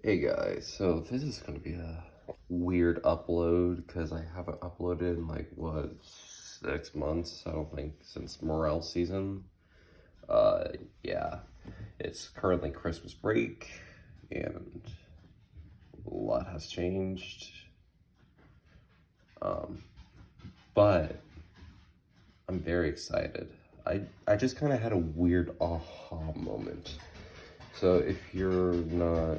Hey guys, so this is gonna be a weird upload because I haven't uploaded in like what 6 months, I don't think, since Morel season. Yeah, it's currently Christmas break and a lot has changed. But I'm very excited. I just kind of had a weird aha moment. So if you're not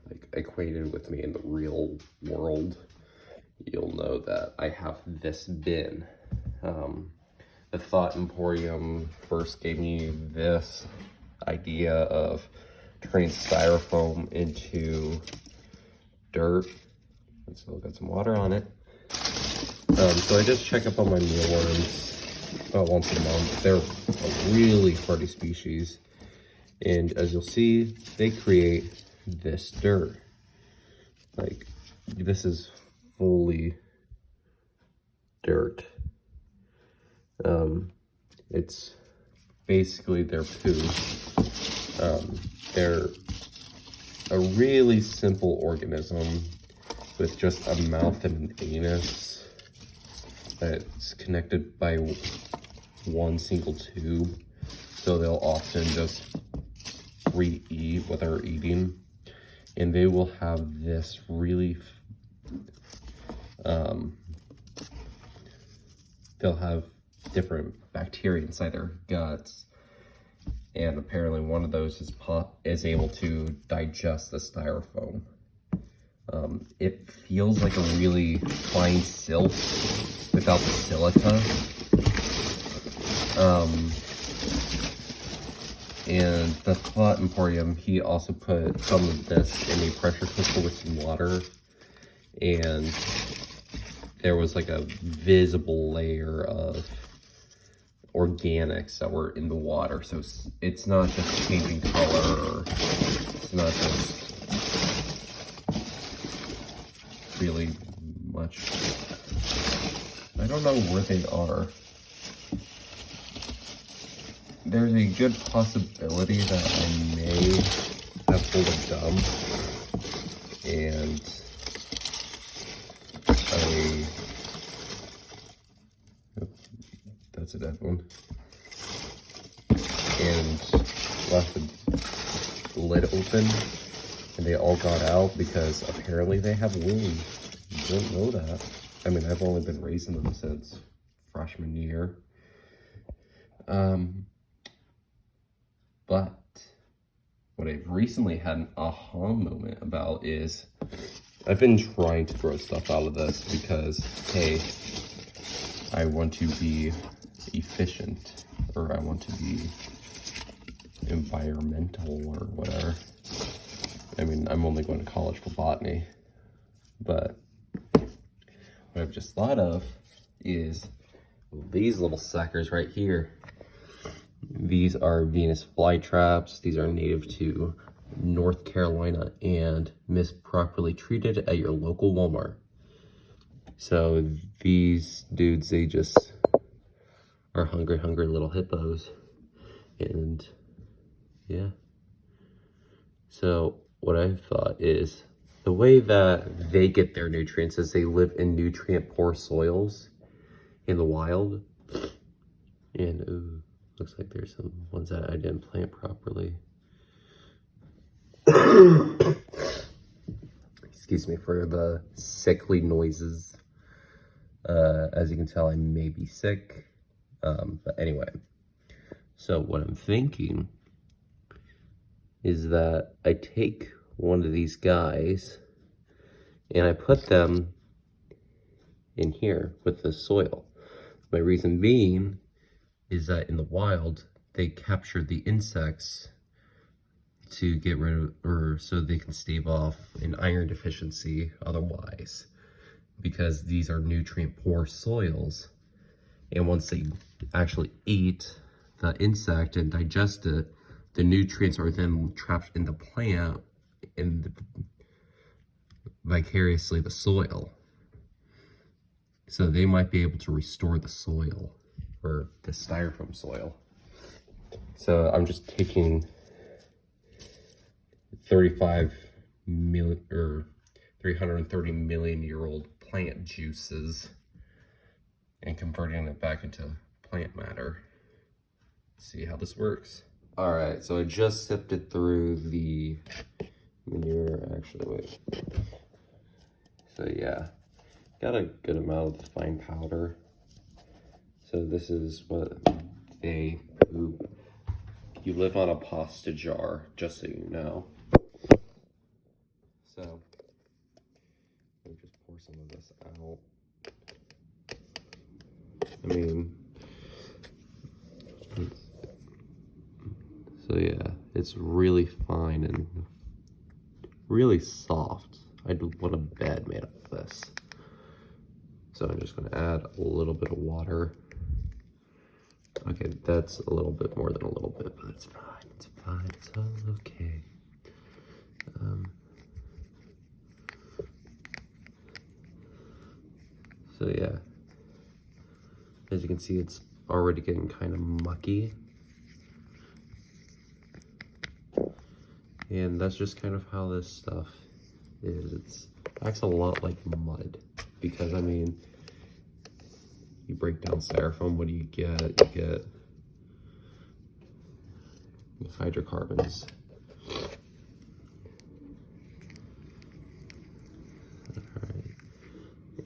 like acquainted with me in the real world, you'll know that I have this bin. The Thought Emporium first gave me this idea of turning styrofoam into dirt. And so got some water on it. So I just check up on my mealworms about once a month. They're a really hardy species. And as you'll see, they create this dirt. Like, this is fully dirt. It's basically their poo. They're a really simple organism with just a mouth and an anus that's connected by one single tube. So they'll often just re-eat what they're eating. And they will have this really, they'll have different bacteria inside their guts, and apparently one of those is able to digest the styrofoam. It feels like a really fine silk without the silica. And the Thought Emporium, he also put some of this in a pressure cooker with some water, and there was like a visible layer of organics that were in the water. So it's not just changing color, or it's not just really much. I don't know where they are. There's a good possibility that I may have pulled a dump, and that's a dead one, and left the lid open, and they all got out because apparently they have wings. You don't know that. I mean, I've only been raising them since freshman year. But what I've recently had an aha moment about is I've been trying to grow stuff out of this because, hey, I want to be efficient, or I want to be environmental or whatever. I mean, I'm only going to college for botany, but what I've just thought of is these little suckers right here. These are Venus flytraps. These are native to North Carolina and properly treated at your local Walmart. So these dudes, they just are hungry little hippos. And yeah. So what I thought is the way that they get their nutrients is they live in nutrient poor soils in the wild. And ooh, looks like there's some ones that I didn't plant properly. Excuse me for the sickly noises. As you can tell, I may be sick. But anyway, so what I'm thinking is that I take one of these guys and I put them in here with the soil. My reason being is that in the wild, they capture the insects to get rid of, or so they can stave off an iron deficiency otherwise, because these are nutrient poor soils. And once they actually eat the insect and digest it, the nutrients are then trapped in the plant and vicariously the soil. So they might be able to restore the soil, or the styrofoam soil. So I'm just taking 35 330 million year old plant juices and converting it back into plant matter. Let's see how this works. All right, so I just sifted through the manure. Actually, wait. So yeah, got a good amount of the fine powder. So this is what they poop. You live on a pasta jar, just so you know. So let me just pour some of this out. I mean, so yeah, it's really fine and really soft. I do want a bed made up of this. So I'm just gonna add a little bit of water. Okay, that's a little bit more than a little bit, but it's fine, it's fine, it's all okay. So yeah, as you can see, it's already getting kind of mucky. And that's just kind of how this stuff is. It acts a lot like mud, because I mean, you break down styrofoam, what do you get? You get hydrocarbons. Alright.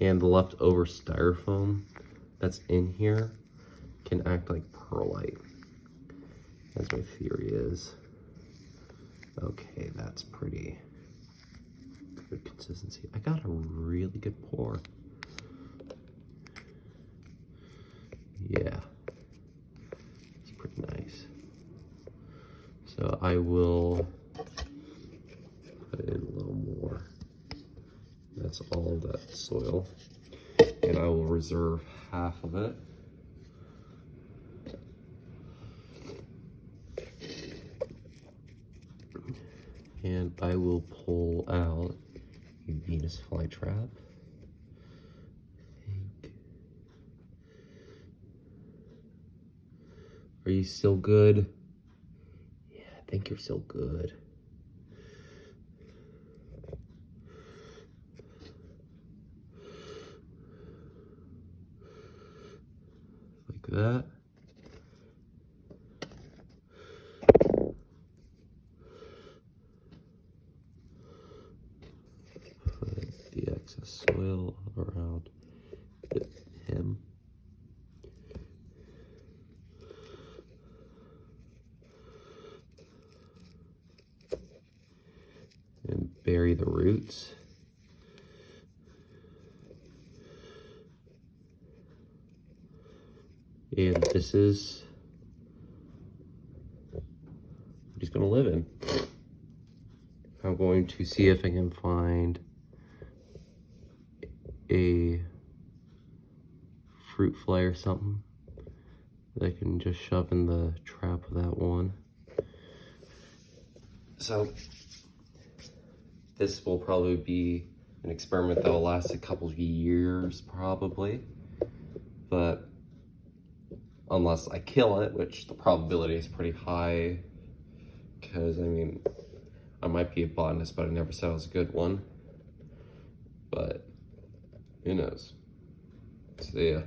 And the leftover styrofoam that's in here can act like perlite, as my theory is. Okay, that's pretty good consistency. I got a really good pour. Yeah, it's pretty nice. So I will put in a little more. That's all of that soil. And I will reserve half of it. And I will pull out a Venus flytrap. Are you still good? Yeah, I think you're still good. Like that. Put the excess soil around him. And bury the roots. And this is what he's gonna live in. I'm going to see if I can find a fruit fly or something that I can just shove in the trap of that one. So this will probably be an experiment that will last a couple of years probably, but unless I kill it, which the probability is pretty high, because I mean, I might be a botanist, but I never said I was a good one. But who knows? See ya.